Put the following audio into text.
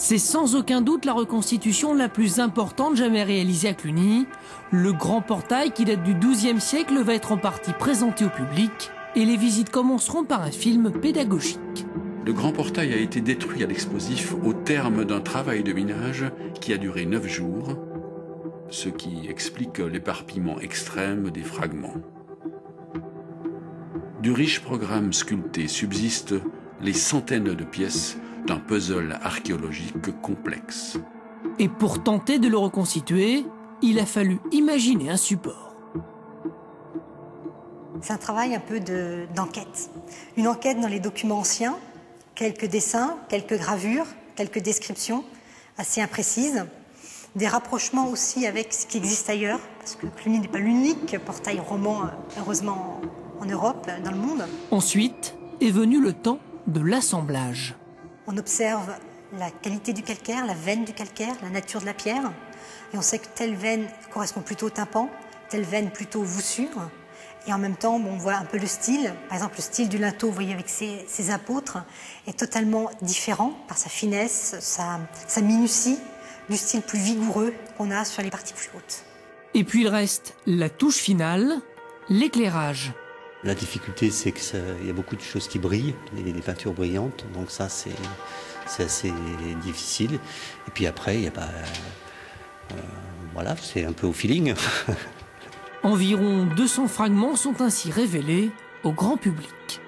C'est sans aucun doute la reconstitution la plus importante jamais réalisée à Cluny. Le grand portail qui date du XIIe siècle va être en partie présenté au public et les visites commenceront par un film pédagogique. Le grand portail a été détruit à l'explosif au terme d'un travail de minage qui a duré 9 jours, ce qui explique l'éparpillement extrême des fragments. Du riche programme sculpté subsistent les centaines de pièces d'un puzzle archéologique complexe. Et pour tenter de le reconstituer, il a fallu imaginer un support. C'est un travail un peu d'enquête. Une enquête dans les documents anciens, quelques dessins, quelques gravures, quelques descriptions assez imprécises. Des rapprochements aussi avec ce qui existe ailleurs, parce que Cluny n'est pas l'unique portail roman, heureusement, en Europe, dans le monde. Ensuite est venu le temps de l'assemblage. On observe la qualité du calcaire, la veine du calcaire, la nature de la pierre. Et on sait que telle veine correspond plutôt au tympan, telle veine plutôt aux voussures. Et en même temps, on voit un peu le style. Par exemple, le style du linteau, vous voyez, avec ses apôtres, est totalement différent par sa finesse, sa minutie, du style plus vigoureux qu'on a sur les parties plus hautes. Et puis il reste la touche finale, l'éclairage. La difficulté, c'est qu'il y a beaucoup de choses qui brillent, les peintures brillantes, donc ça, c'est assez difficile. Et puis après, il y a voilà, c'est un peu au feeling. Environ 200 fragments sont ainsi révélés au grand public.